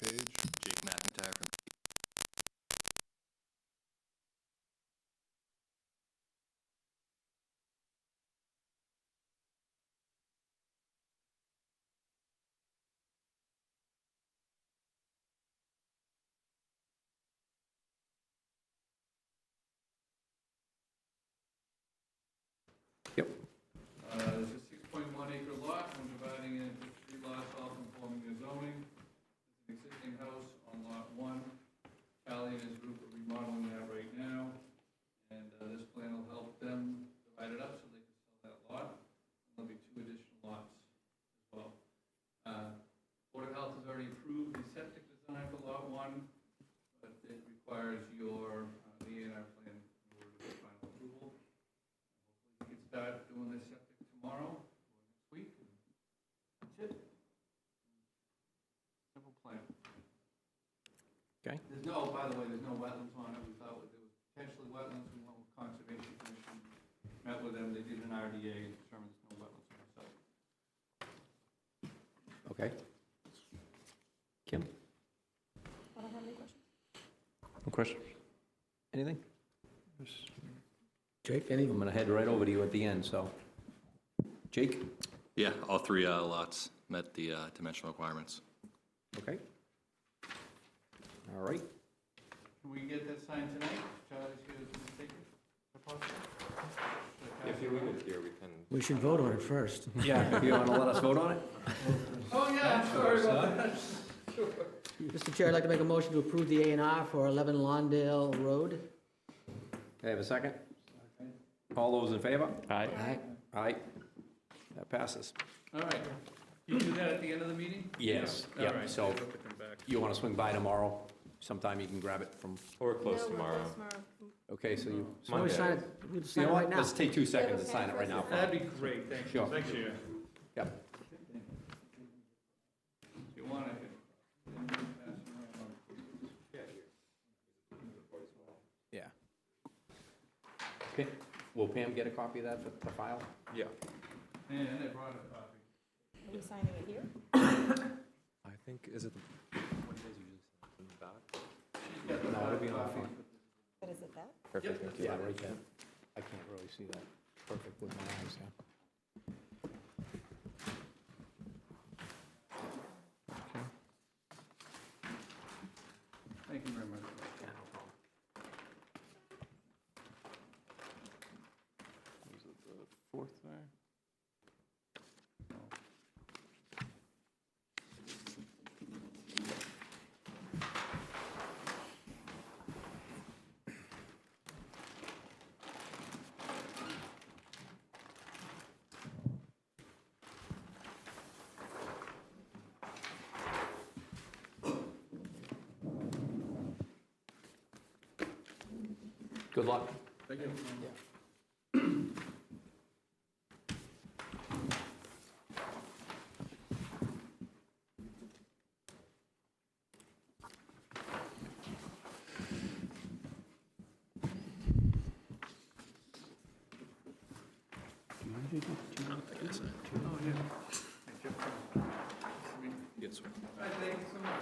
page. Jake McIntyre from Yep. There's a 6.1 acre lot, I'm dividing it into 3 lots, all conforming to zoning. There's an existing house on lot 1. Callie and his group are remodeling that right now, and this plan will help them divide it up so they can sell that lot. And there'll be 2 additional lots as well. Board of Health has already approved the septic design for lot 1, but it requires your the A&R plan in order to get final approval. Hopefully we can start doing this septic tomorrow or next week. That's it. Simple plan. Okay. There's no, by the way, there's no wetlands on it. We thought there was potentially wetlands. We went with Conservation Commission, met with them. They did an RDA and determined there's no wetlands on the site. Okay. Kim? I don't have any questions. No questions? Anything? Jake, any? I'm gonna head right over to you at the end, so. Jake? Yeah, all 3 lots met the dimensional requirements. Okay. All right. Can we get that signed tonight? Charlie's here to take it. Is that possible? If you leave it here, we can. We should vote on it first. Yeah, you wanna let us vote on it? Oh, yeah, I'm sorry about that. Mr. Chair, I'd like to make a motion to approve the A&R for 11 Lawndale Road. Okay, have a second? All those in favor? Aye. Aye. Aye. That passes. All right. You do that at the end of the meeting? Yes, All yeah, right. so you wanna swing by tomorrow? Sometime you can grab it from, Or close No, we're tomorrow. closed tomorrow. okay, so you. So we sign it, we You sign know it right what? now. Let's take 2 seconds and sign it right now. That'd be great, thank you. Sure. Thank you. Yep. If you want, I can. Yeah. Okay, will Pam get a copy of that for the file? Yeah. And I brought a copy. Are we signing it here? I think, is it the, what days usually send them back? No, it'll be on the phone. But is it that? Perfect, thank you. Yeah, right there. I can't really see that perfect with my eyes, yeah. Thank you very much. Yeah, no problem. Was it the 4th there? Good luck. Thank you. Yes, sir. Thank you so much.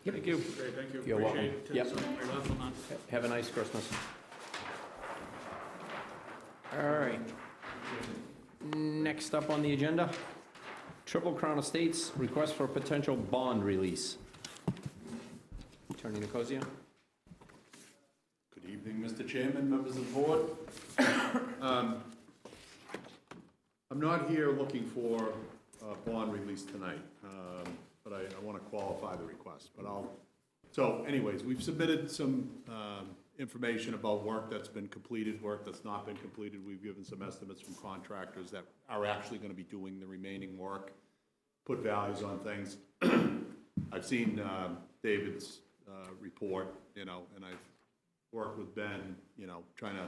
Thank you. Great, thank you. You're welcome. Appreciate it. Yep. Very helpful, man. Have a nice Christmas. All right. Next up on the agenda, Triple Crown Estates, request for potential bond release. Attorney Nicosia? Good evening, Mr. Chairman, members of the board. I'm not here looking for a bond release tonight, but I want to qualify the request. So anyways, we've submitted some information about work that's been completed, work that's not been completed. We've given some estimates from contractors that are actually going to be doing the remaining work, put values on things. I've seen David's report, and I've worked with Ben, trying to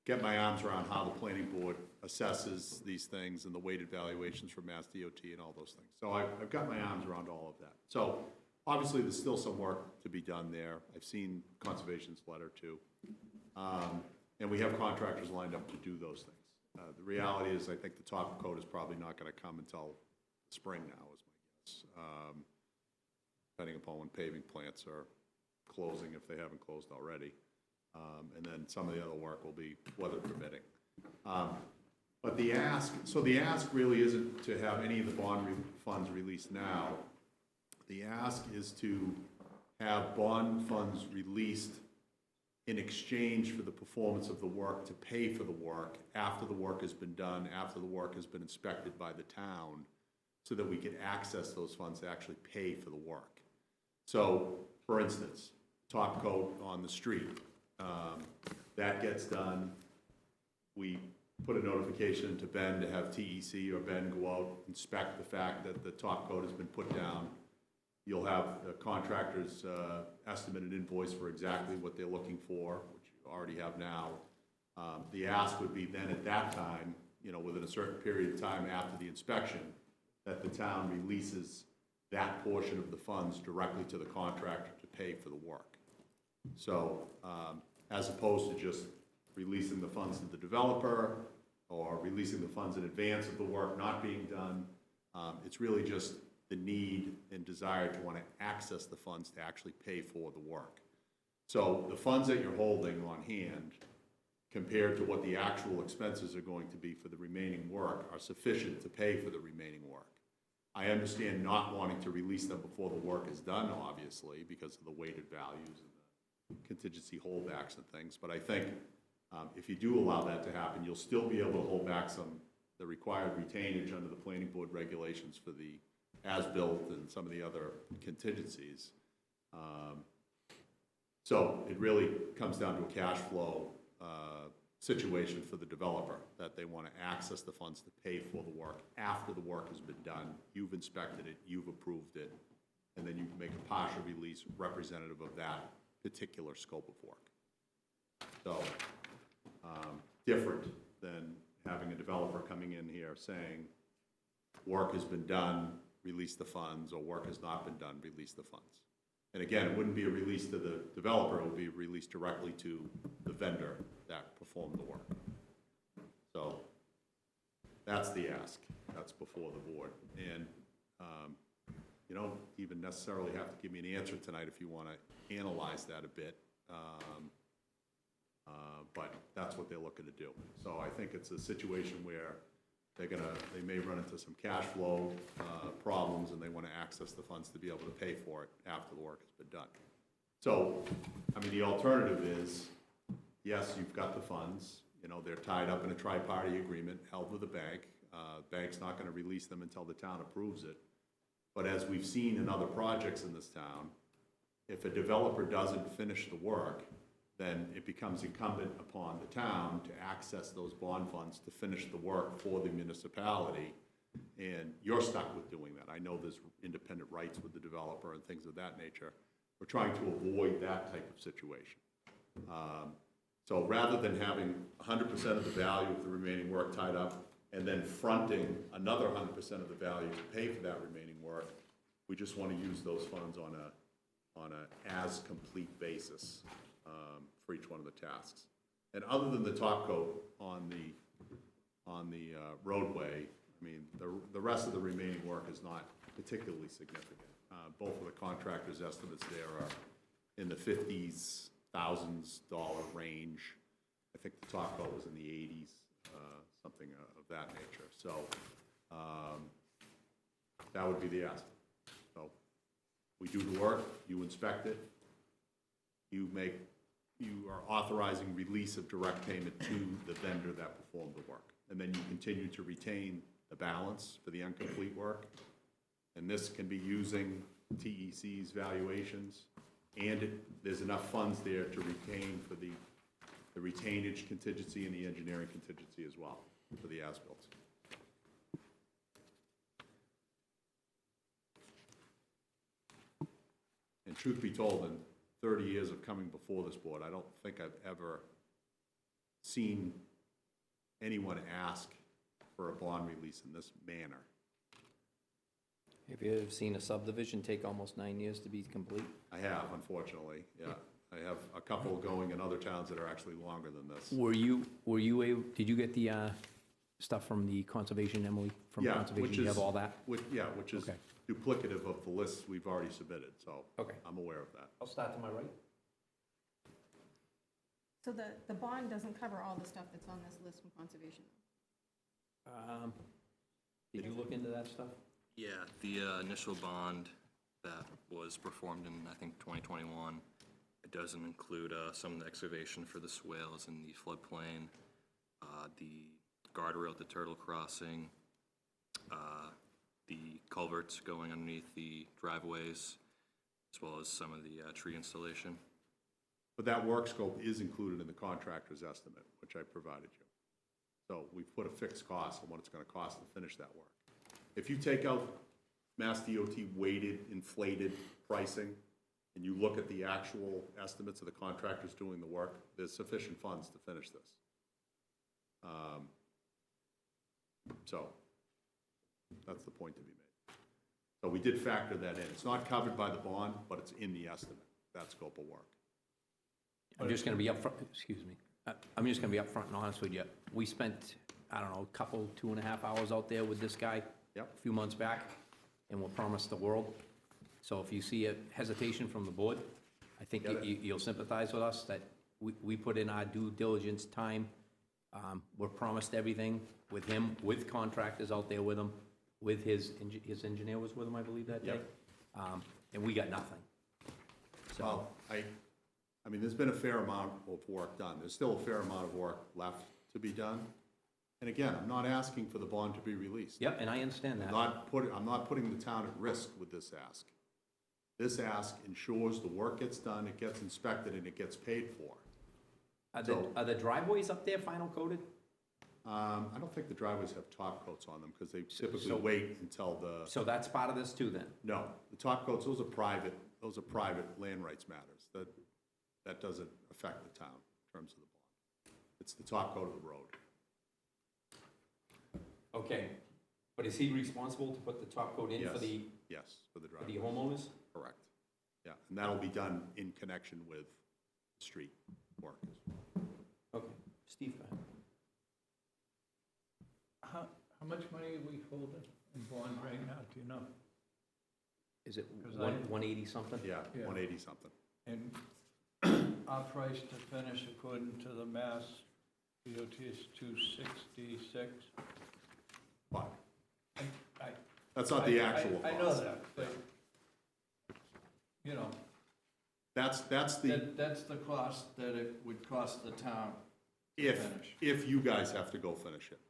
get my arms around how the planning board assesses these things and the weighted valuations for Mass DOT and all those things. So I've got my arms around all of that. So obviously, there's still some work to be done there. I've seen Conservation's letter too. And we have contractors lined up to do those things. The reality is, I think the top coat is probably not going to come until spring now, is my guess. depending upon when paving plants are closing, if they haven't closed already. And then some of the other work will be weather permitting. But the ask really isn't to have any of the bond funds released now. The ask is to have bond funds released in exchange for the performance of the work, to pay for the work after the work has been done, after the work has been inspected by the town, so that we can access those funds to actually pay for the work. So, for instance, top coat on the street, that gets done. We put a notification to Ben to have TEC or Ben go out, inspect the fact that the top coat has been put down. You'll have the contractor's estimated invoice for exactly what they're looking for, which you already have now. The ask would be then at that time, within a certain period of time after the inspection, that the town releases that portion of the funds directly to the contractor to pay for the work. So, as opposed to just releasing the funds to the developer or releasing the funds in advance of the work not being done, it's really just the need and desire to want to access the funds to actually pay for the work. So the funds that you're holding on hand, compared to what the actual expenses are going to be for the remaining work, are sufficient to pay for the remaining work. I understand not wanting to release them before the work is done, obviously, because of the weighted values and the contingency holdbacks and things, but I think if you do allow that to happen, you'll still be able to hold back the required retainage under the planning board regulations for the as-built and some of the other contingencies. So it really comes down to a cash flow situation for the developer, that they want to access the funds to pay for the work after the work has been done. You've inspected it, you've approved it, and then you can make a partial release representative of that particular scope of work. So, different than having a developer coming in here saying, work has been done, release the funds, or work has not been done, release the funds. And again, it wouldn't be a release to the developer, it would be released directly to the vendor that performed the work. So that's the ask, that's before the board. And you don't even necessarily have to give me an answer tonight if you want to analyze that a bit. But that's what they're looking to do. So I think it's a situation where they may run into some cash flow problems, and they want to access the funds to be able to pay for it after the work has been done. So, I mean, the alternative is, yes, you've got the funds, they're tied up in a tri-party agreement held with the bank. Bank's not going to release them until the town approves it. But as we've seen in other projects in this town, if a developer doesn't finish the work, then it becomes incumbent upon the town to access those bond funds to finish the work for the municipality, and you're stuck with doing that. I know there's independent rights with the developer and things of that nature. We're trying to avoid that type of situation. So rather than having 100% of the value of the remaining work tied up and then fronting another 100% of the value to pay for that remaining work, we just want to use those funds on a as-complete basis for each one of the tasks. And other than the top coat on the roadway, I mean, the rest of the remaining work is not particularly significant. Both of the contractors' estimates there are in the $50,000s range. I think the top coat was in the 80s, something of that nature. So that would be the ask. So we do the work, you inspect it, you are authorizing release of direct payment to the vendor that performed the work. And then you continue to retain the balance for the incomplete work. And this can be using TEC's valuations, and there's enough funds there to retain for the retainage contingency and the engineering contingency as well for the as-built. And truth be told, in 30 years of coming before this board, I don't think I've ever seen anyone ask for a bond release in this manner. Have you ever seen a subdivision take almost 9 years to be complete? I have, unfortunately, yeah. I have a couple going in other towns that are actually longer than this. Did you get the stuff from the conservation, Emily, from Yeah, conservation? which You is- have all that? Which is Okay. duplicative of the lists we've already submitted, so Okay. I'm aware of that. I'll start to my right. So the bond doesn't cover all the stuff that's on this list from conservation? Did you look into that stuff? Yeah, the initial bond that was performed in, I think, 2021, it doesn't include some of the excavation for the swales in the floodplain, the guardrail at the turtle crossing, the culverts going underneath the driveways, as well as some of the tree installation. But that work scope is included in the contractor's estimate, which I provided you. So we've put a fixed cost on what it's gonna cost to finish that work. If you take out Mass DOT weighted, inflated pricing, and you look at the actual estimates of the contractors doing the work, there's sufficient funds to finish this. So, that's the point to be made. So we did factor that in. It's not covered by the bond, but it's in the estimate, that scope of work. I'm just gonna be upfront, excuse me. I'm just gonna be upfront and honest with you. We spent, I don't know, a couple, 2.5 hours out there with this guy. Yep. A few months back, and we're promised the world. So if you see a hesitation from the board, I think Get it. you'll sympathize with us that we put in our due diligence time. We're promised everything with him, with contractors out there with him, with his engineer was with him, I believe, that day. Yep. And we got nothing. So, Well, I mean, there's been a fair amount of work done. There's still a fair amount of work left to be done. And again, I'm not asking for the bond to be released. yep, and I understand that. I'm not putting the town at risk with this ask. This ask ensures the work gets done, it gets inspected, and it gets paid for. Are the driveways up there final coated? I don't think the driveways have top coats on them, because they typically so- wait until the, So that's part of this too, then? no, the top coats, those are private land rights matters. That doesn't affect the town in terms of the bond. It's the top coat of the road. Okay, but is he responsible to put the top coat in for Yes. the, Yes, for the for the driveway. homeowners? Correct. Yeah, and that'll be done in connection with street work. Okay, Steve, go ahead. How much money are we holding in bond right now, do you know? Is it 'Cause 180 something? Yeah, Yeah. 180 something. And our price to finish according to the Mass DOT is 266. But I that's not the actual cost. I know that, but, you know, That's the, that's the cost that it would cost the town to if, finish. if you guys have to go finish it.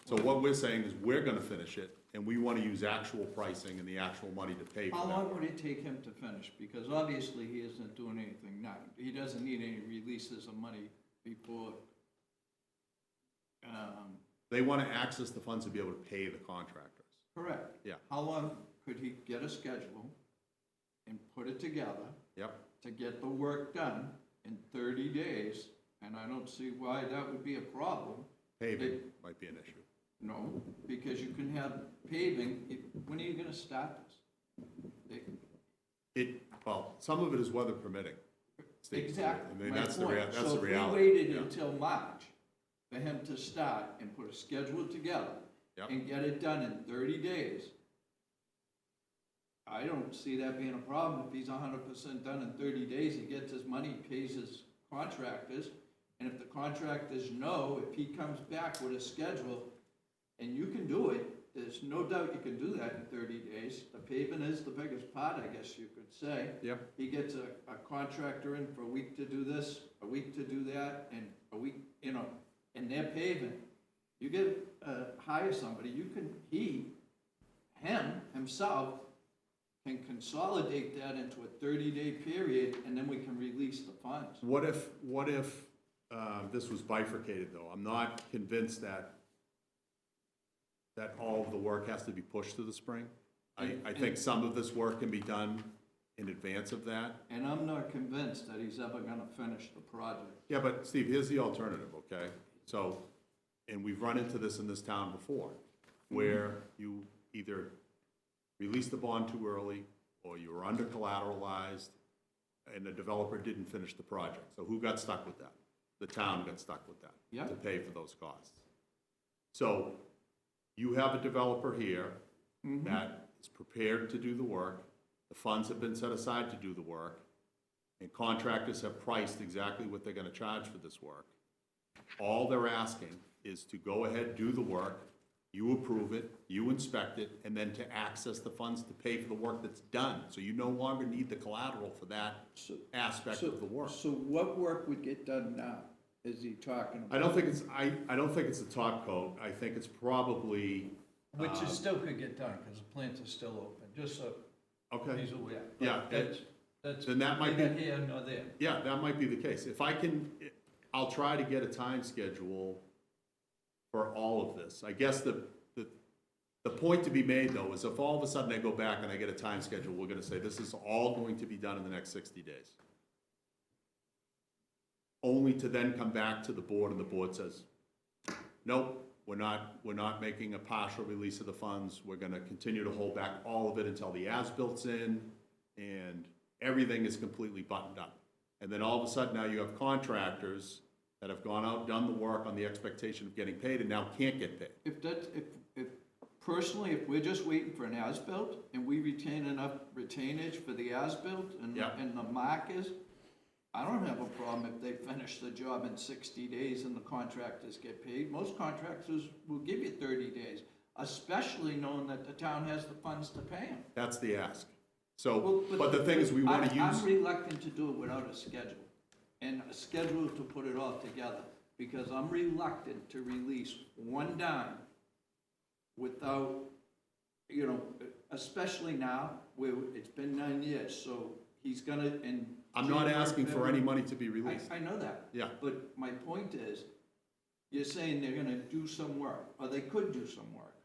So what we're saying is we're gonna finish it, and we wanna use actual pricing and the actual money to pay How for long that. would it take him to finish? Because obviously he isn't doing anything now. He doesn't need any releases of money before, They wanna access the funds to be able to pay the contractors. correct. Yeah. How long could he get a schedule and put it together Yep, to get the work done in 30 days? And I don't see why that would be a problem. paving might be an issue. No, because you can have paving, when are you gonna start this? Well, some of it is weather permitting. Steve. Exactly, I mean, my that's the point. that's the So if we reality. waited Yeah. until March for him to start and put a schedule together Yep. and get it done in 30 days, I don't see that being a problem. If he's 100% done in 30 days, he gets his money, pays his contractors, and if the contractors know, if he comes back with a schedule, and you can do it, there's no doubt you can do that in 30 days. The paving is the biggest part, I guess you could say. Yep. He gets a contractor in for a week to do this, a week to do that, and a week, you know, and they're paving. You get, hire somebody, you can, himself, can consolidate that into a 30-day period, and then we can release the funds. What if this was bifurcated, though? I'm not convinced that all of the work has to be pushed to the spring. I think some of this work can be done in advance of that. And I'm not convinced that he's ever gonna finish the project. Yeah, but Steve, here's the alternative, okay? So, and we've run into this in this town before, where you either release the bond too early, or you were under collateralized, and the developer didn't finish the project. So who got stuck with that? The town got stuck with that. Yeah. To pay for those costs. So you have a developer here that is prepared to do the work, the funds have been set aside to do the work, and contractors have priced exactly what they're gonna charge for this work. All they're asking is to go ahead, do the work, you approve it, you inspect it, and then to access the funds to pay for the work that's done. So you no longer need the collateral for that aspect of the work. So what work would get done now, is he talking about? I don't think it's the top coat. I think it's probably, Which is still could get done, because the plants are still open, just so okay, he's aware. Yeah, That's then that might be- neither here nor there. yeah, that might be the case. If I can, I'll try to get a time schedule for all of this. I guess the point to be made, though, is if all of a sudden I go back and I get a time schedule, we're gonna say this is all going to be done in the next 60 days. Only to then come back to the board and the board says, nope, we're not making a partial release of the funds. We're gonna continue to hold back all of it until the as-bilt's in and everything is completely buttoned up. And then all of a sudden now you have contractors that have gone out, done the work on the expectation of getting paid and now can't get paid. If personally, if we're just waiting for an as-built and we retain enough retainage for the as-built and, Yeah. and the markers, I don't have a problem if they finish the job in 60 days and the contractors get paid. Most contractors will give you 30 days, especially knowing that the town has the funds to pay them. That's the ask. So, but the thing is, we wanna I'm use, reluctant to do it without a schedule, and a schedule to put it all together, because I'm reluctant to release one dime without, you know, especially now, where it's been 9 years, so he's gonna, and. I'm not asking for any money to be released. I know that. Yeah. But my point is, you're saying they're gonna do some work, or they could do some work.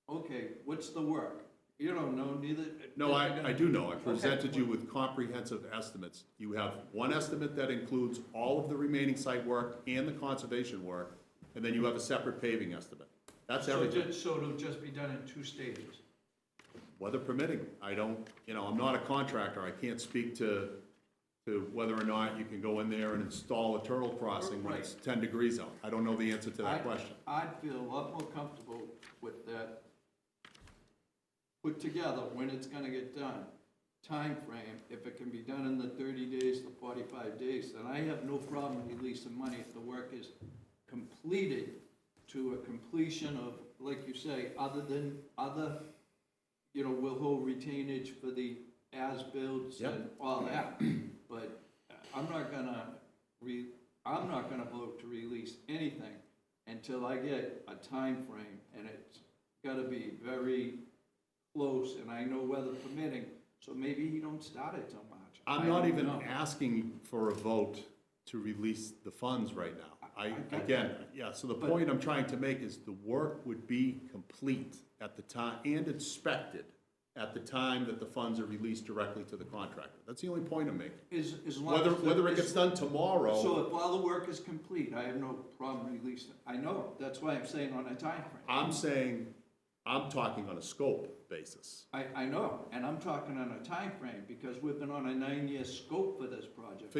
Okay, what's the work? You don't know, neither. No, they're gonna- I do know. I Okay. presented you with comprehensive estimates. You have one estimate that includes all of the remaining site work and the conservation work, and then you have a separate paving estimate. That's everything. So it'll just be done in 2 stages? Weather permitting. I don't, I'm not a contractor. I can't speak to whether or not you can go in there and install a turtle crossing when it's 10 degrees out. I don't know the answer to that question. I'd feel a lot more comfortable with that put together when it's gonna get done. Time frame. If it can be done in the 30 days to 45 days, then I have no problem releasing money if the work is completed to a completion of, like you say, we'll hold retainage for the as-builds Yep. and all that. But I'm not gonna vote to release anything until I get a time frame, and it's gotta be very close, and I know weather permitting, so maybe he don't start it till March. I'm I not don't even know. asking for a vote to release the funds right now. I get Again, yeah, so the But- point I'm trying to make is the work would be complete at the time, and inspected at the time that the funds are released directly to the contractor. That's the only point I'm making. As long as. Whether it gets done So tomorrow, if all the work is complete, I have no problem releasing. I know, that's why I'm saying on a time frame. I'm talking on a scope basis. I know, and I'm talking on a time frame because we've been on a 9-year scope for this project.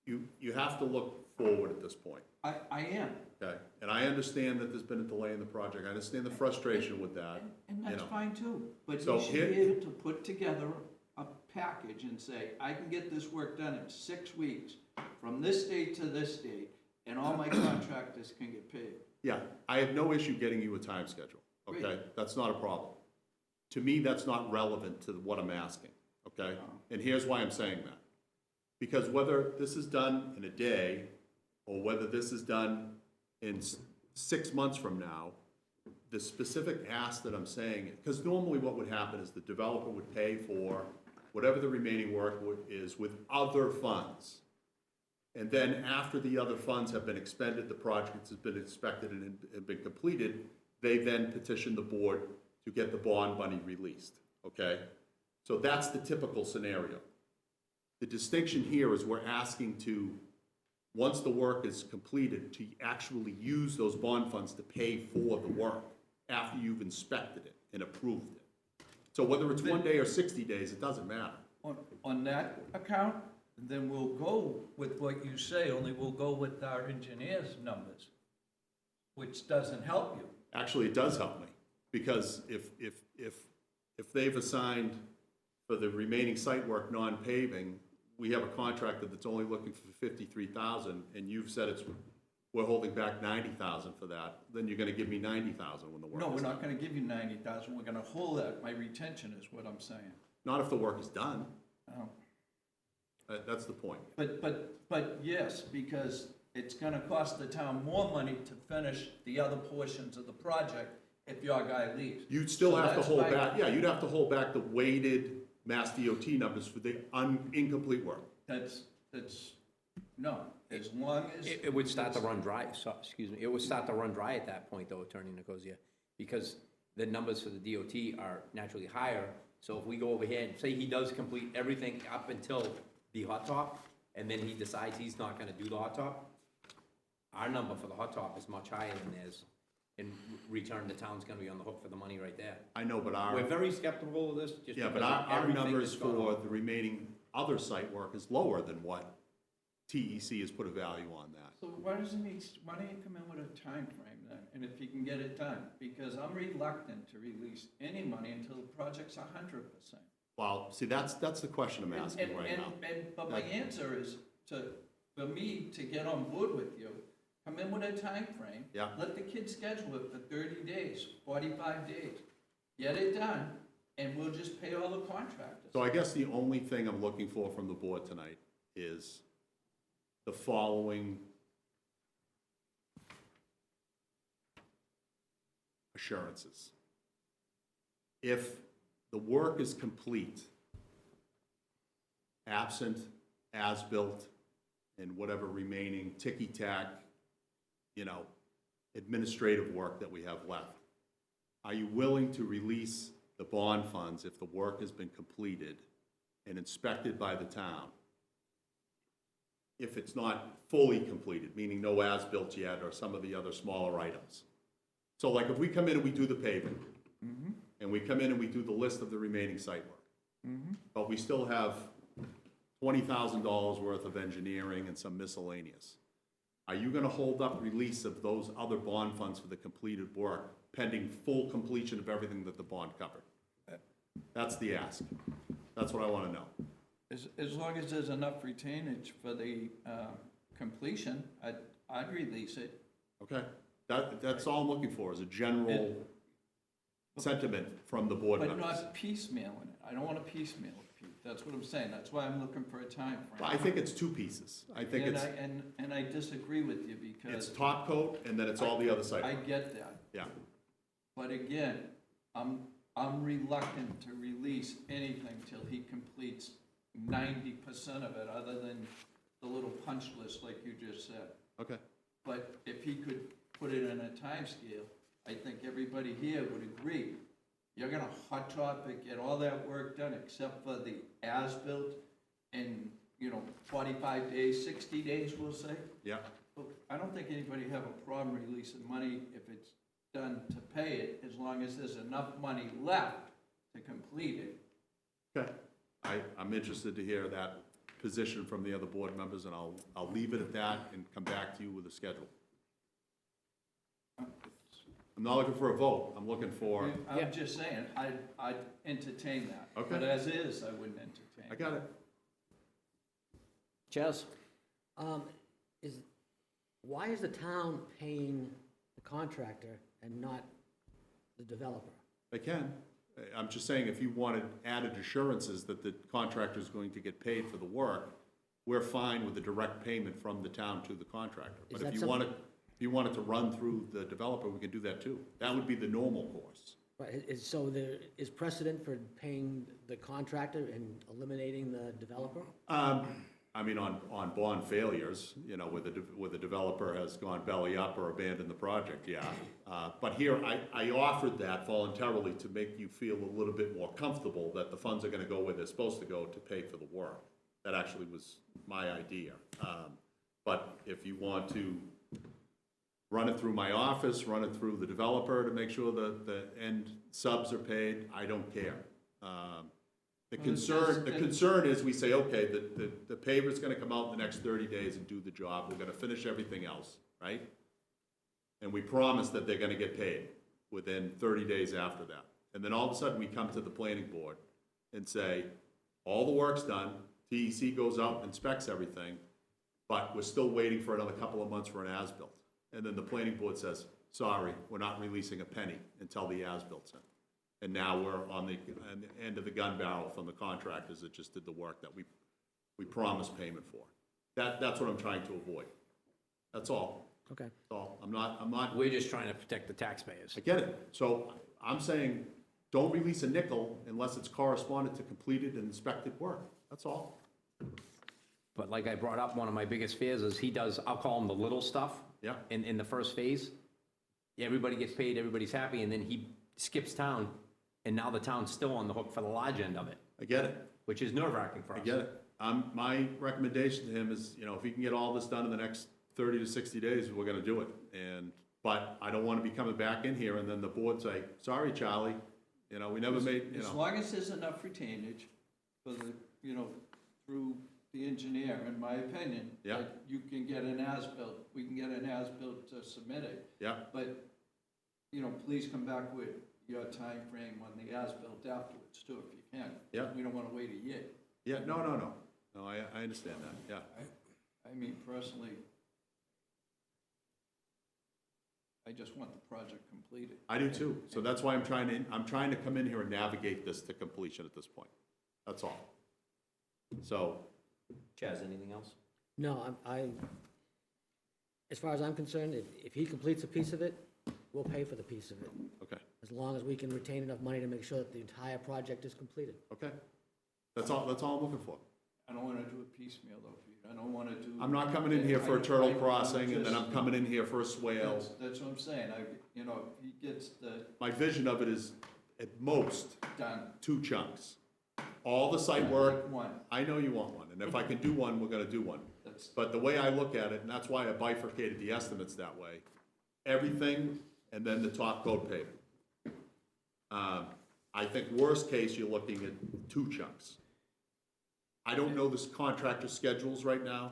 You have to look forward at this point, I am, okay? And I understand that there's been a delay in the project. I understand the frustration with that. and that's know. fine too. But So he should here- be able to put together a package and say, I can get this work done in 6 weeks, from this date to this date, and all my contractors can get paid. Yeah, I have no issue getting you a time schedule, okay? Great. That's not a problem. To me, that's not relevant to what I'm asking, okay? And here's why I'm saying that. Because whether this is done in a day, or whether this is done in 6 months from now, the specific ask that I'm saying, because normally what would happen is the developer would pay for whatever the remaining work is with other funds. And then after the other funds have been expended, the project has been inspected and been completed, they then petition the board to get the bond money released, okay? So that's the typical scenario. The distinction here is we're asking to, once the work is completed, to actually use those bond funds to pay for the work after you've inspected it and approved it. So whether it's 1 day or 60 days, it doesn't matter. On that account, then we'll go with what you say, only we'll go with our engineer's numbers, which doesn't help you. Actually, it does help me, because if if they've assigned for the remaining site work, non-paving, we have a contractor that's only looking for 53,000, and you've said we're holding back 90,000 for that, then you're gonna give me 90,000 when the work No, we're is done. not gonna give you 90,000, we're gonna hold that, my retention is what I'm saying. Not if the work is done. Oh. That's the point. But yes, because it's gonna cost the town more money to finish the other portions of the project if your guy leaves. You'd still So have to that's hold why- back, yeah, you'd have to hold back the weighted Mass DOT numbers for the incomplete work. That's, no, as long as. It would start to run dry, so, excuse me, it would start to run dry at that point, though, Attorney Nicosia, because the numbers for the DOT are naturally higher. So if we go over here and say he does complete everything up until the hot top, and then he decides he's not gonna do the hot top, our number for the hot top is much higher than theirs. In return, the town's gonna be on the hook for the money right there. I know, but We're very skeptical of this, just yeah, because but of our everything numbers that's gone for on. the remaining other site work is lower than what TEC has put a value on that. So why don't you come in with a time frame then, and if you can get it done? Because I'm reluctant to release any money until the project's 100%. Well, see, that's the question I'm asking right now. But my answer is for me to get on board with you, come in with a time frame. Yeah. Let the kids schedule it for 30 days, 45 days. Get it done, and we'll just pay all the contractors. So I guess the only thing I'm looking for from the board tonight is the following assurances. If the work is complete, absent, as-built, and whatever remaining ticky-tack, administrative work that we have left, are you willing to release the bond funds if the work has been completed and inspected by the town? If it's not fully completed, meaning no as-built yet or some of the other smaller items. So like if we come in and we do the paving, and we come in and we do the list of the remaining site work, but we still have $20,000 worth of engineering and some miscellaneous, are you gonna hold up release of those other bond funds for the completed work pending full completion of everything that the bond covered? That's the ask. That's what I wanna know. As long as there's enough retainage for the completion, I'd release it. Okay? That's all I'm looking for, is a general sentiment from the board But members. not piecemealing it. I don't want to piecemeal it, Pete. That's what I'm saying. That's why I'm looking for a time frame. I think it's two pieces. I think And I disagree with you it's because top coat and then it's all the other site I work. get that. Yeah, But again, I'm reluctant to release anything till he completes 90% of it, other than the little punch list like you just said. okay. But if he could put it in a time scale, I think everybody here would agree. You're gonna hot top it, get all that work done except for the as-built in, 45 days, 60 days, we'll say. Yeah, But I don't think anybody have a problem releasing money if it's done to pay it, as long as there's enough money left to complete it. okay. I'm interested to hear that position from the other board members, and I'll leave it at that and come back to you with a schedule. I'm not looking for a vote, I'm looking for, I'm just saying, I'd entertain that. Okay. But as is, I wouldn't entertain. I got it. Chaz? Why is the town paying the contractor and not the developer? They can. I'm just saying, if you wanted added assurances that the contractor's going to get paid for the work, we're fine with the direct payment from the town to the contractor. Is But if that you wanted to run through the developer, we can do that too. That would be the normal course. Right, so there is precedent for paying the contractor and eliminating the developer? I mean, on bond failures, where the developer has gone belly up or abandoned the project, yeah. But here, I offered that voluntarily to make you feel a little bit more comfortable that the funds are gonna go where they're supposed to go to pay for the work. That actually was my idea. But if you want to run it through my office, run it through the developer to make sure that the end subs are paid, I don't care. The concern is we say, okay, the paver's gonna come out in the next 30 days and do the job, we're gonna finish everything else, right? And we promise that they're gonna get paid within 30 days after that. And then all of a sudden, we come to the planning board and say, all the work's done, TEC goes out and inspects everything, but we're still waiting for another couple of months for an as-built. And then the planning board says, sorry, we're not releasing a penny until the as-bilt's in. And now we're on the end of the gun barrel from the contractors that just did the work that we promised payment for. That's what I'm trying to avoid. That's all. Okay. That's all. I'm not, We're just trying to protect the taxpayers. I get it. So I'm saying, don't release a nickel unless it's corresponded to completed and inspected work. That's all. But like I brought up, one of my biggest fears is he does, I'll call him the little stuff. Yeah. In the first phase. Everybody gets paid, everybody's happy, and then he skips town, and now the town's still on the hook for the large end of it, I get it. which is nerve-wracking for us. I get it. My recommendation to him is, if he can get all this done in the next 30 to 60 days, we're gonna do it. But I don't wanna be coming back in here and then the board say, sorry, Charlie, we never made, As long as there's enough retainage for the, through the engineer, in my opinion. Yeah. that you can get an as-built, we can get an as-built to submit it. Yeah, But, please come back with your time frame on the as-built afterwards too, if you can. Yeah. We don't wanna wait a year. yeah, no, I understand that, yeah. I mean, personally, I just want the project completed. I do too. So that's why I'm trying to come in here and navigate this to completion at this point. That's all. So, Chaz, anything else? No, as far as I'm concerned, if he completes a piece of it, we'll pay for the piece of it, okay, as long as we can retain enough money to make sure that the entire project is completed. okay. That's all I'm looking for. I don't wanna do it piecemeal though, Pete. I don't wanna do. I'm not coming in here for a turtle crossing and then I'm coming in here for a swale. That's what I'm saying. If he gets the My vision of it is at most done. 2 chunks. All the site work, One, I know you want one, and if I can do one, we're gonna do one. that's, But the way I look at it, and that's why I bifurcated the estimates that way, everything and then the top coat paving. I think worst case, you're looking at 2 chunks. I don't know this contractor schedules right now,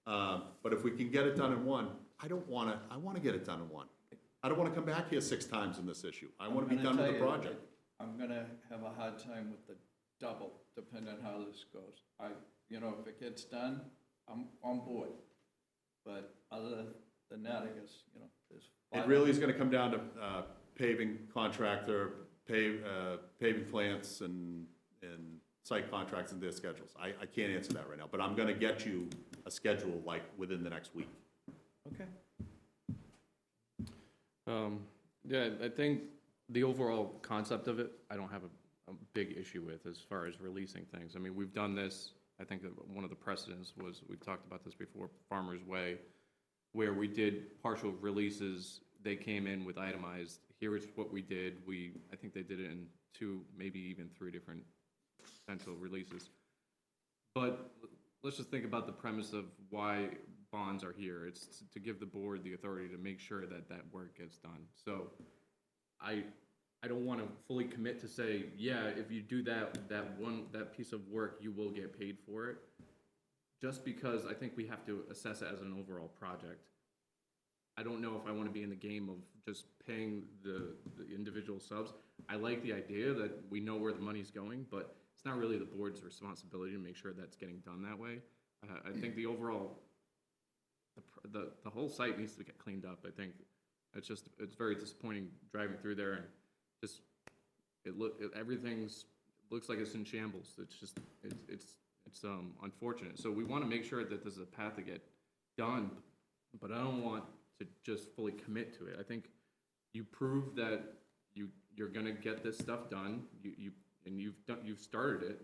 but if we can get it done in one, I wanna get it done in one. I don't wanna come back here 6 times in this issue. I wanna be I'm done gonna with the tell you, project. I'm gonna have a hard time with the double, depending on how this goes. If it gets done, I'm on board. But other than that, I guess, there's. It really is gonna come down to paving contractor, paving plants and site contracts and their schedules. I can't answer that right now, but I'm gonna get you a schedule like within the next week. Okay. Yeah, I think the overall concept of it, I don't have a big issue with as far as releasing things. I mean, we've done this, I think that one of the precedents was, we've talked about this before, Farmers Way, where we did partial releases, they came in with itemized, here is what we did, I think they did it in 2, maybe even 3 different potential releases. But let's just think about the premise of why bonds are here. It's to give the board the authority to make sure that that work gets done. So I don't want to fully commit to say, yeah, if you do that piece of work, you will get paid for it. Just because I think we have to assess it as an overall project. I don't know if I want to be in the game of just paying the individual subs. I like the idea that we know where the money's going, but it's not really the board's responsibility to make sure that's getting done that way. I think the overall, the whole site needs to get cleaned up. I think it's very disappointing driving through there and just, everything looks like it's in shambles. It's unfortunate. So we want to make sure that there's a path to get done, but I don't want to just fully commit to it. I think you prove that you're gonna get this stuff done, you've started it,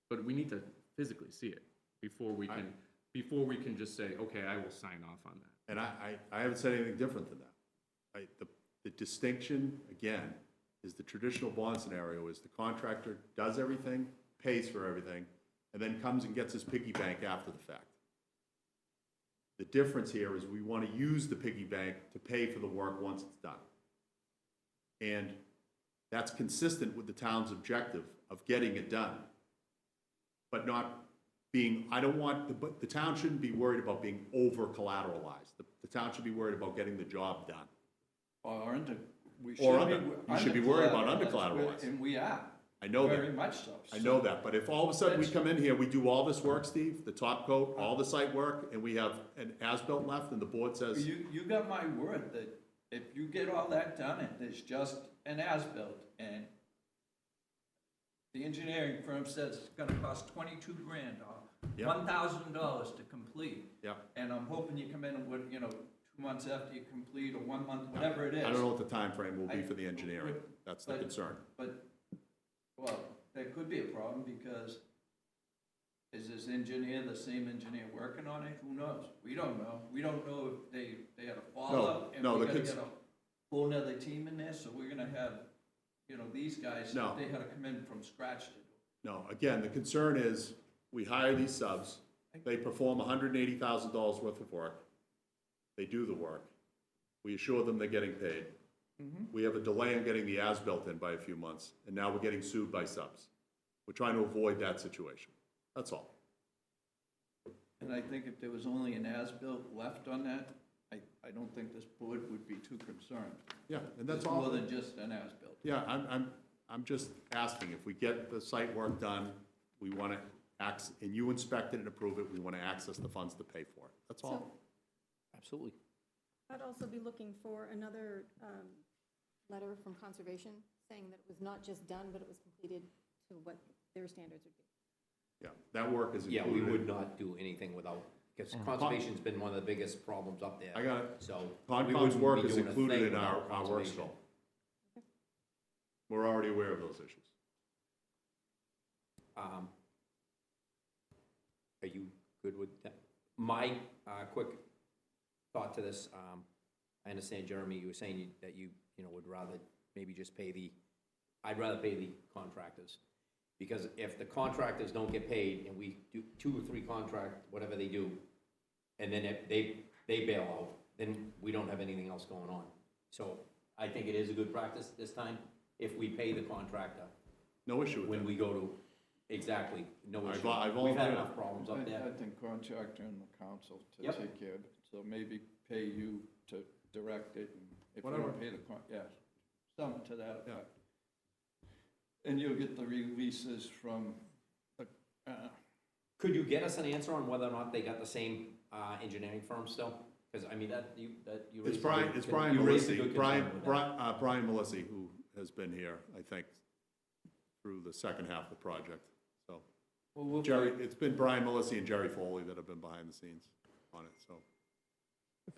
but we need to physically see it before we can just say, okay, I will sign off on that. And I haven't said anything different than that. The distinction, again, is the traditional bond scenario is the contractor does everything, pays for everything, and then comes and gets his piggy bank after the fact. The difference here is we want to use the piggy bank to pay for the work once it's done. And that's consistent with the town's objective of getting it done, but not being, the town shouldn't be worried about being over collateralized. The town should be worried about getting the job done. Or aren't We Or should be under. You should be worried about under-collateralized, and we are, I know very that. much so. I know that, but if all of a sudden we come in here, we do all this work, Steve, the top coat, all the site work, and we have an as-built left, and the board says, You got my word that if you get all that done and there's just an as-built and the engineering firm says it's gonna cost 22 grand or Yep. $1,000 to complete. Yep. And I'm hoping you come in with, 2 months after you complete or 1 month, whatever it is. I don't know what the time frame will be for the engineering, that's the but- concern. But, well, that could be a problem because is this engineer the same engineer working on it? Who knows? We don't know. We don't know if they had a fallout and no, we the gotta cons- get a whole nother team in there, so we're gonna have, these guys, No. they had to come in from scratch to do. No, again, the concern is, we hire these subs, they perform $180,000 worth of work, they do the work, we assure them they're getting paid. We have a delay in getting the as-built in by a few months, and now we're getting sued by subs. We're trying to avoid that situation, that's all. And I think if there was only an as-built left on that, I don't think this board would be too concerned. Yeah, and that's There's all. more than just an as-built. Yeah, I'm just asking, if we get the site work done, we want to and you inspect it and approve it, we want to access the funds to pay for it, that's all. Absolutely. I'd also be looking for another letter from Conservation saying that it was not just done, but it was completed to what their standards would be. Yeah, that work is Yeah, included. we would not do anything without, because conservation's been one of the biggest problems up there. I got it. So. we Concom's wouldn't work be is doing a included thing in our without work conservation. scope. We're already aware of those issues. Are you good with that? My quick thought to this, I understand, Jeremy, you were saying that you would rather maybe just I'd rather pay the contractors. Because if the contractors don't get paid and we do 2 or 3 whatever they do, and then if they bail out, then we don't have anything else going on. So I think it is a good practice this time, if we pay the contractor No issue with when that. we go to, exactly, no I've- issue. I've We've had volunteered. enough problems up there. I think contractor and the council to Yep. take care of it, so maybe pay you to direct it, and if you Whatever. don't pay the yes, something to that effect. And you'll get the releases from the, Could you get us an answer on whether or not they got the same engineering firm still? Because, I mean, you It's raised a Brian, good- it's Brian you raised a Melissi, good Brian, concern with that. Brian Melissi, who has been here, I think, through the second half of the project, so. Well, we'll- Jerry, it's been Brian Melissi and Jerry Foley that have been behind the scenes on it, so.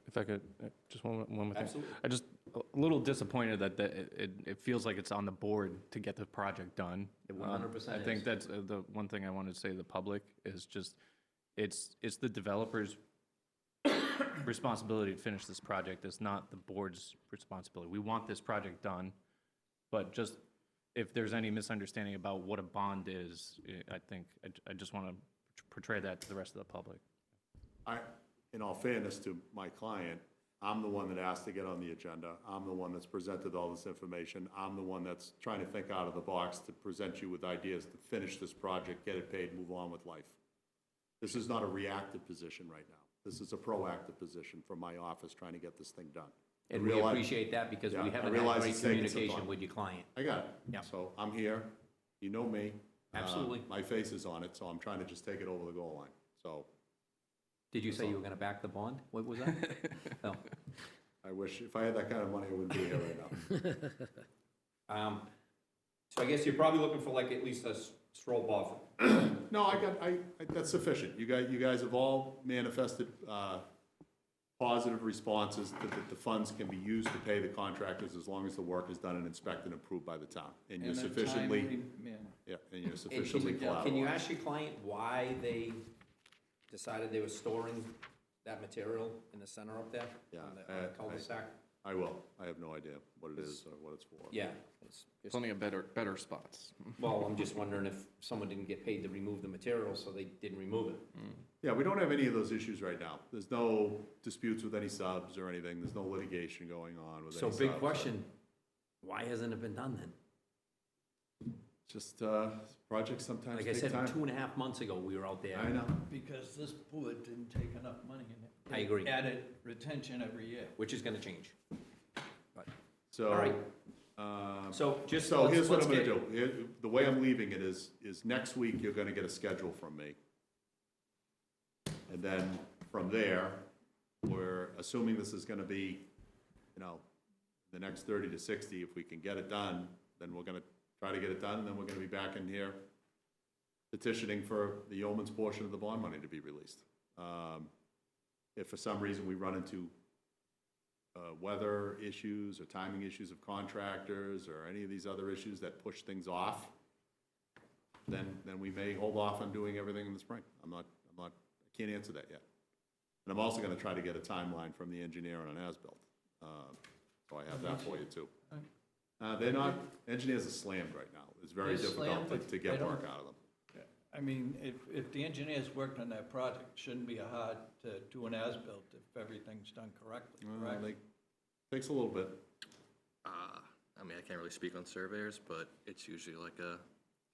If I could, just one more thing. Absolutely. I just, a little disappointed that it feels like it's on the board to get the project done. It 100% I think is. that's the one thing I wanted to say to the public is just, it's the developer's responsibility to finish this project. It's not the board's responsibility. We want this project done, but just, if there's any misunderstanding about what a bond is, I think, I just want to portray that to the rest of the public. In all fairness to my client, I'm the one that asked to get on the agenda. I'm the one that's presented all this information. I'm the one that's trying to think out of the box to present you with ideas to finish this project, get it paid, move on with life. This is not a reactive position right now. This is a proactive position from my office trying to get this thing done. And we appreciate that because Yeah, I we haven't realize had great it's taken some communication time. with your client. I got it. Yeah. So I'm here. You know me. Absolutely. My face is on it, so I'm trying to just take it over the goal line. So Did you say you were going to back the bond? What was that? No. I wish, if I had that kind of money, I wouldn't be here right now. So I guess you're probably looking for like at least a straw buffer. No, that's sufficient. You guys have all manifested positive responses that the funds can be used to pay the contractors as long as the work is done and inspected and approved by the town. And you're in a sufficiently, timely manner. yeah, and you're And sufficiently can you collateralized. ask your client why they decided they were storing that material in the center up there? Yeah, On the cul-de-sac? I will. I have no idea what it is or what it's for. Yeah. It's just- Plenty of better spots. Well, I'm just wondering if someone didn't get paid to remove the material, so they didn't remove it. Yeah, we don't have any of those issues right now. There's no disputes with any subs or anything. There's no litigation going on with So any subs. big question, why hasn't it been done then? Just, projects sometimes Like I take said, time. 2.5 months ago, we were out there. I know. Because this board didn't take enough money in it. I agree. Added retention every year. Which is gonna change. So. All right. um, So just. So here's what let's I'm gonna get- do. The way I'm leaving it is next week, you're gonna get a schedule from me. And then from there, we're assuming this is gonna be, the next 30 to 60. If we can get it done, then we're gonna try to get it done, and then we're gonna be back in here petitioning for the yeoman's portion of the bond money to be released. If for some reason we run into weather issues or timing issues of contractors or any of these other issues that push things off, then we may hold off on doing everything in the spring. I can't answer that yet. And I'm also gonna try to get a timeline from the engineer on an as-built. So I have that for you too. They're not, engineers are slammed right now. It's very They're difficult slammed, to but get they work don't- out of them. I mean, if the engineers worked on that project, it shouldn't be hard to do an as-built if everything's done correctly, correct? Takes a little bit. I mean, I can't really speak on surveyors, but it's usually like a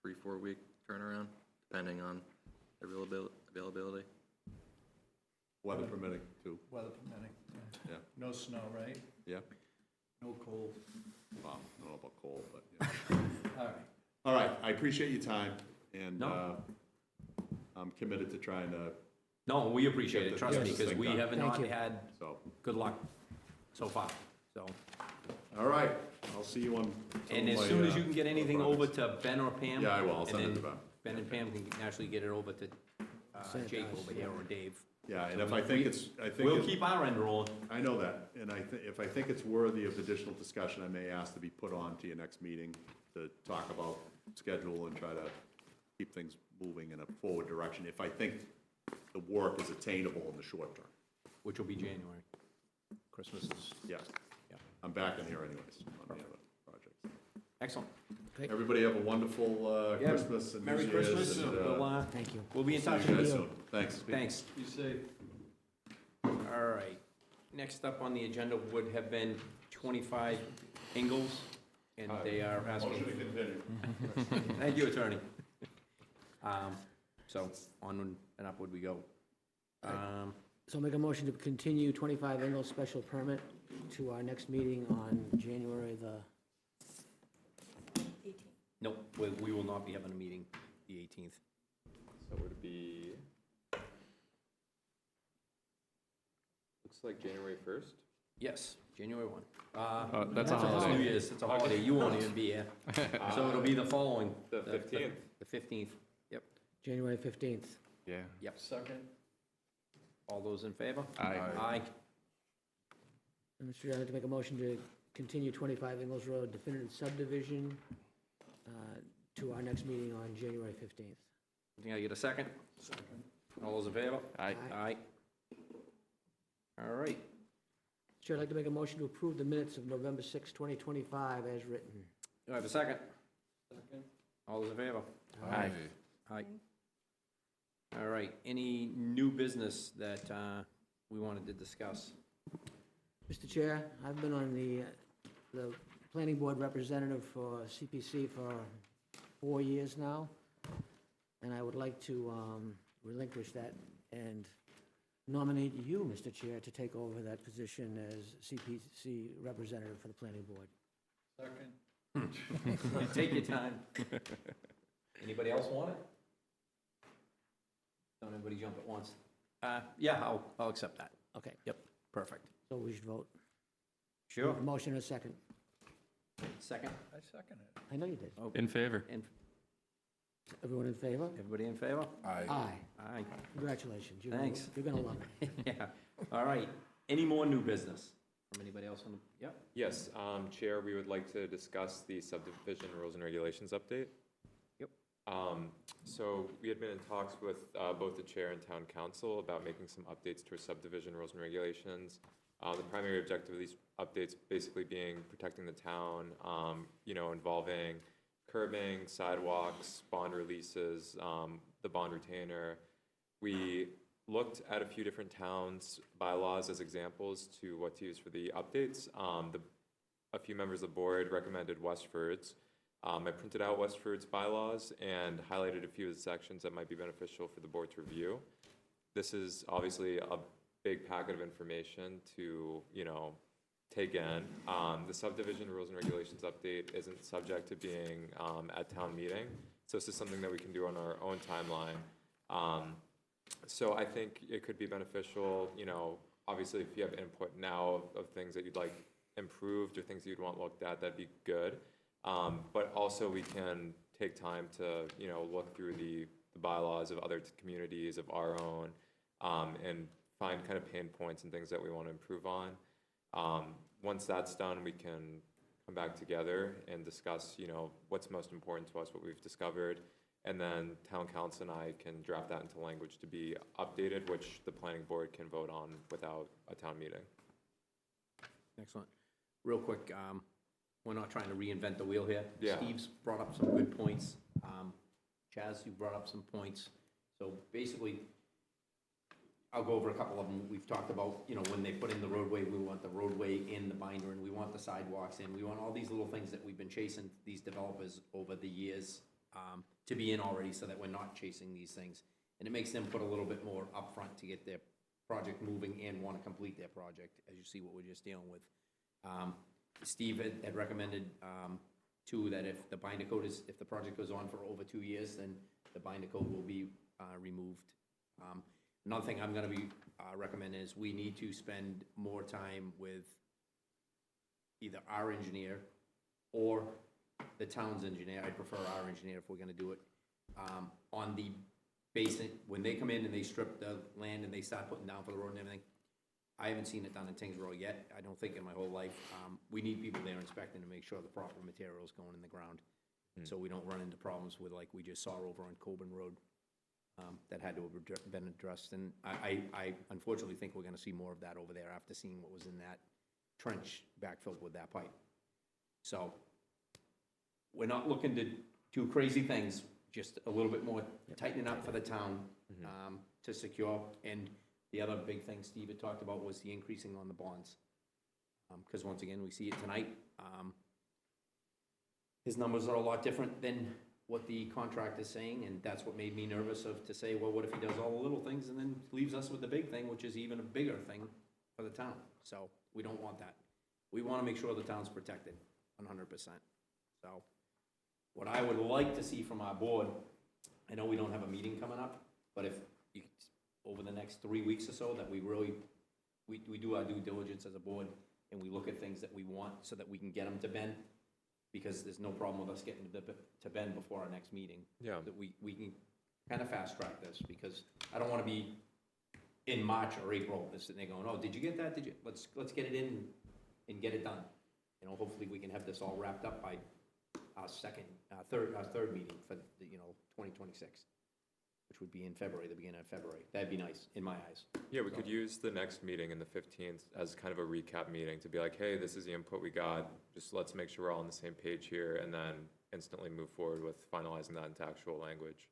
3-4 week turnaround, depending on availability. Weather permitting too, Weather permitting, yeah, no snow, right? yeah. No cold. Well, I don't know about cold, but, yeah. All right. All right, I appreciate your time, and No. I'm committed to trying to, No, we appreciate Get it, trust the- me, get this because thing we done. have Thank not you. had so, good luck so far, so. all right, I'll see you on some And of as my, soon as you can get anything over projects. to Ben or Pam. Yeah, I will, I'll and send it then to Ben. Ben and Pam can actually get it over to Jake Sanitize, over here or Dave. Yeah, and So if I think it's, We'll keep our end rolling. I know that, and if I think it's worthy of additional discussion, I may ask to be put on to your next meeting to talk about schedule and try to keep things moving in a forward direction, if I think the work is attainable in the short term. Which will be January. Christmas is, Yeah, yeah. I'm back in here anyways on the other projects. Excellent. Everybody have a wonderful Yeah, Christmas and New Merry Year's. Christmas. and, Thank you. We'll be in see touch. you guys soon. Thanks. Thanks. Be safe. All right. Next up on the agenda would have been 25 Ingalls, and they are asking. Motion to continue. Thank you, attorney. So on and upward we go. So I'll make a motion to continue 25 Engel special permit to our next meeting on January the, 18. Nope, we will not be having a meeting the 18th. So would it be? Looks like January 1st? Yes, January 1. That's a It's holiday. New Year's, it's a holiday, you won't even be here. So it'll be the following. The 15th? The 15th, yep, January 15th. Yeah. yep. Second. All those in favor? Aye. Aye. And Mr. Chair, I'd like to make a motion to continue 25 Ingalls Road definitive subdivision to our next meeting on January 15th. Think I get a second? Second. All those in favor? Aye. Aye. All right, Chair, I'd like to make a motion to approve the minutes of November 6, 2025 as written. do I have a second? Second. All those in favor? Aye. Aye. All right, any new business that we wanted to discuss? Mr. Chair, I've been on the planning board representative for CPC for 4 years now, and I would like to relinquish that and nominate you, Mr. Chair, to take over that position as CPC representative for the planning board. Second. Take your time. Anybody else want it? Don't everybody jump at once. Yeah, I'll accept that. Okay, Yep, perfect. so we should vote. Sure. A motion and a second. Second? I second it. I know you did. Oh, In favor? and Everyone in favor? everybody in favor? Aye. Aye. Congratulations. Thanks. You're gonna love it. Yeah, all right. Any more new business from anybody else on the, yep? Yes, Chair, we would like to discuss the subdivision rules and regulations update. Yep. So we had been in talks with both the chair and town council about making some updates to our subdivision rules and regulations. The primary objective of these updates basically being protecting the town, involving curbing, sidewalks, bond releases, the bond retainer. We looked at a few different towns' bylaws as examples to what to use for the updates. A few members of the board recommended Westford's. I printed out Westford's bylaws and highlighted a few of the sections that might be beneficial for the board to review. This is obviously a big packet of information to, take in. The subdivision rules and regulations update isn't subject to being at town meeting, so this is something that we can do on our own timeline. So I think it could be beneficial, you know, obviously if you have input now of things that you'd like improved or things you'd want looked at, that'd be good. But also we can take time to, you know, look through the bylaws of other communities, of our own, and find kind of pain points and things that we want to improve on. Once that's done, we can come back together and discuss, you know, what's most important to us, what we've discovered, and then town council and I can draft that into language to be updated, which the planning board can vote on without a town meeting. Excellent. Real quick, we're not trying to reinvent the wheel here. Yeah. Steve's brought up some good points. Chaz, you brought up some points. So basically, I'll go over a couple of them. We've talked about, you know, when they put in the roadway, we want the roadway in the binder, and we want the sidewalks in. We want all these little things that we've been chasing these developers over the years to be in already, so that we're not chasing these things. And it makes them put a little bit more upfront to get their project moving and want to complete their project, as you see what we're just dealing with. Steve had recommended, too, that if the binder code is, if the project goes on for over 2 years, then the binder code will be removed. Another thing I'm gonna be recommending is we need to spend more time with either our engineer or the town's engineer. I prefer our engineer if we're gonna do it, on the basic, when they come in and they strip the land and they start putting down for the road and everything. I haven't seen it done in Tyngsborough yet, I don't think in my whole life. We need people there inspecting to make sure the proper material is going in the ground, so we don't run into problems with, like we just saw over on Coburn Road, that had to have been addressed. And I unfortunately think we're gonna see more of that over there after seeing what was in that trench backfilled with that pipe. So, we're not looking to do crazy things, just a little bit more tightening up for the town, to secure. And the other big thing Steve had talked about was the increasing on the bonds. Because once again, we see it tonight. His numbers are a lot different than what the contract is saying, and that's what made me nervous to say, well, what if he does all the little things and then leaves us with the big thing, which is even a bigger thing for the town? So we don't want that. We want to make sure the town's protected 100%. So what I would like to see from our board, I know we don't have a meeting coming up, but if you, over the next 3 weeks or so, that we really, we do our due diligence as a board, and we look at things that we want so that we can get them to Ben, because there's no problem with us getting to Ben before our next meeting. Yeah. That we can kind of fast track this, because I don't want to be in March or April, sitting there going, oh, did you get that? Did you? Let's get it in and get it done. You know, hopefully we can have this all wrapped up by our third meeting for, 2026, which would be in February, the beginning of February. That'd be nice, in my eyes. Yeah, we could use the next meeting in the 15th as kind of a recap meeting to be like, hey, this is the input we got. Just let's make sure we're all on the same page here, and then instantly move forward with finalizing that into actual language.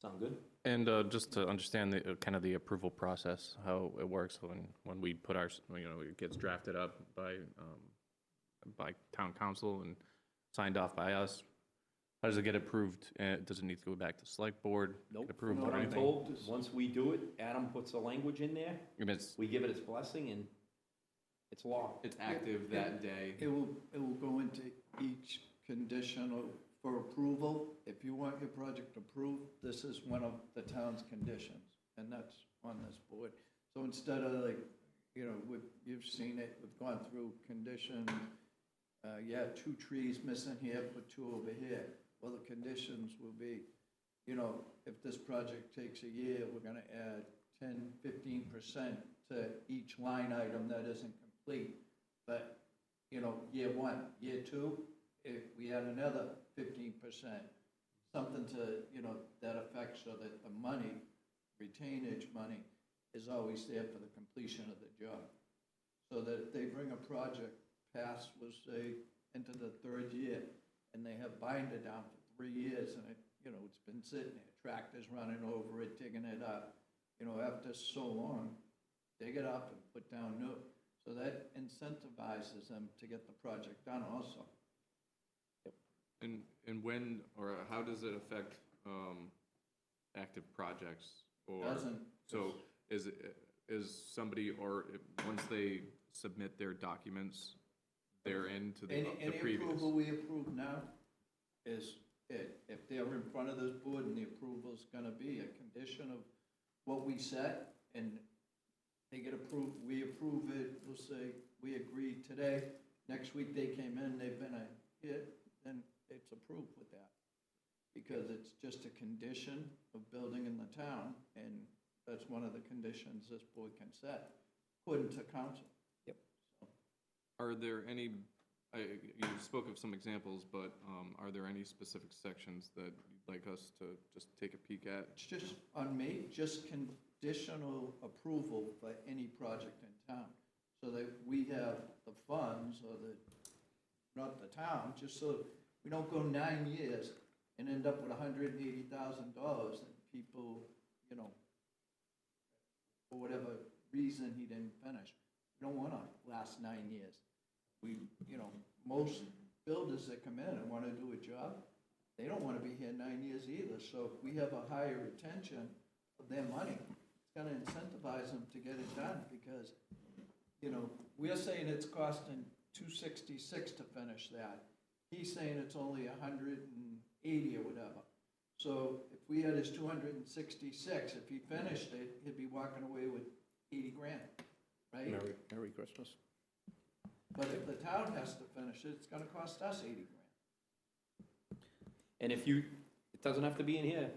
Sound good? And just to understand the kind of the approval process, how it works when we put our, it gets drafted up by town council and signed off by us. How does it get approved? Does it need to go back to select board? Nope. Get approved What or I'm anything? told, once we do it, Adam puts the language in there, And it's we give it its blessing, and it's law. It's active that day. It will go into each conditional for approval. If you want your project approved, this is one of the town's conditions, and that's on this board. So instead of like, you've seen it, we've gone through conditions, 2 trees missing here, put 2 over here. Well, the conditions will be, if this project takes a year, we're gonna add 10, 15% to each line item that isn't complete. But, year 1, year 2, if we add another 15%, something to, that effect, so that the money, retainage money, is always there for the completion of the job. So that if they bring a project past, was say, into the 3rd year, and they have binder down for 3 years, and it's been sitting there, tractors running over it, digging it up, after so long, dig it up and put down new. So that incentivizes them to get the project done also. and when or how does it affect active projects? Or Doesn't. so is somebody, or once they submit their documents, therein to the Any previous. approval we approve now is it. If they're in front of this board and the approval's gonna be a condition of what we set, and they get approved, we approve it, we'll say, we agree today, next week they came in, they've been a hit, then it's approved with that. Because it's just a condition of building in the town, and that's one of the conditions this board can set, according to council. Are there any, you spoke of some examples, but are there any specific sections that you'd like us to just take a peek at? It's just, on me, just conditional approval for any project in town, so that we have the funds, or the, not the town, just so we don't go 9 years and end up with $180,000, and people, you know, for whatever reason he didn't finish. We don't wanna last 9 years. We, you know, most builders that come in and wanna do a job, they don't wanna be here 9 years either, so if we have a higher retention of their money, it's gonna incentivize them to get it done, because, you know, we're saying it's costing $266 to finish that. He's saying it's only $180 or whatever. So if we had his $266, if he finished it, he'd be walking away with 80 grand, right? Merry Christmas. But if the town has to finish it, it's gonna cost us 80 grand. And if you, it doesn't have to be in here.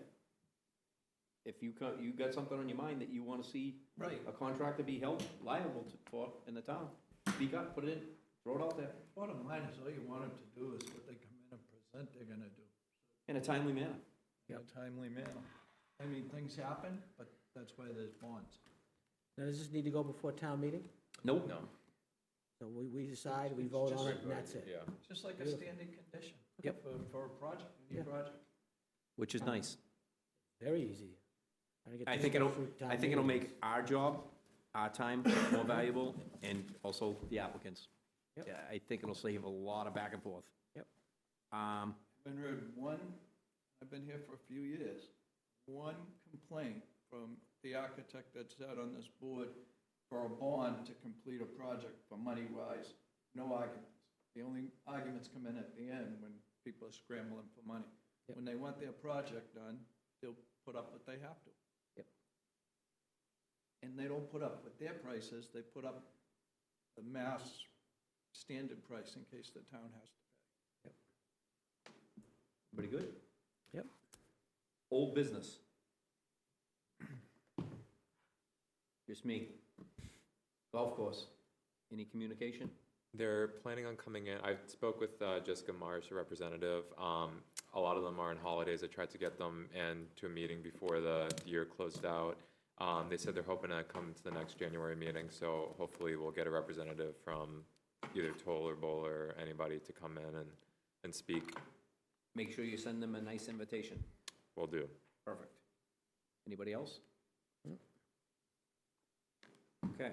If you got something on your mind that you want to see Right. a contractor be held liable for in the town, speak up, put it in, throw it out there Bottom line is, all you want them to do is what they come in and present they're gonna do, in a timely manner. in a timely manner. I mean, things happen, but that's why there's bonds. Now, does this need to go before town meeting? Nope. No. So we decide, we vote on it, and that's it? Yeah. Just like a Beautiful. standing condition. Yep. For a project, any Yeah. project. Which is nice. Very easy. Trying to get I this think done it'll, through town I think it'll meeting. make our job, our time more valuable, and also the applicants. Yep. Yeah, I think it'll save a lot of back and forth. Yep. Been heard one, I've been here for a few years, one complaint from the architect that's sat on this board for a bond to complete a project for money-wise, no arguments. The only arguments come in at the end when people are scrambling for money. Yep. When they want their project done, they'll put up what they have to. Yep. And they don't put up what their price is, they put up the mass standard price in case the town has to pay. Pretty good? Yep. Old business. Just me. Golf course. Any communication? They're planning on coming in. I spoke with Jessica Marsh, a representative. A lot of them are on holidays. I tried to get them in to a meeting before the year closed out. They said they're hoping to come to the next January meeting, so hopefully we'll get a representative from either Toll or Bowl or anybody to come in and speak. Make sure you send them a nice invitation. Will do. Perfect. Anybody else? Okay.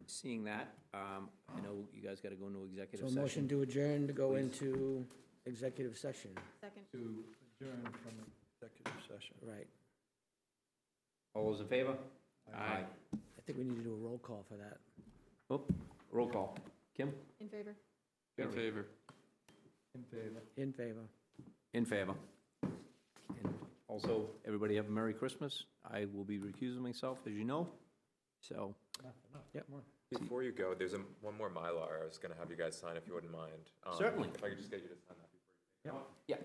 Seeing that, I know you guys got to go into So executive a session. motion to adjourn to go Please. into executive session, Second. To adjourn from executive session. right. All those in favor? I think we need to do a roll call for that. Oh, roll call. Kim? In favor? In favor. In favor. In favor. In favor. And also, everybody have a Merry Christmas. I will be recusing myself, as you know, so. Yep. Before you go, there's one more Mylar I was going to have you guys sign if you wouldn't mind. Certainly. If I could just get you to sign that before you take it. Yeah.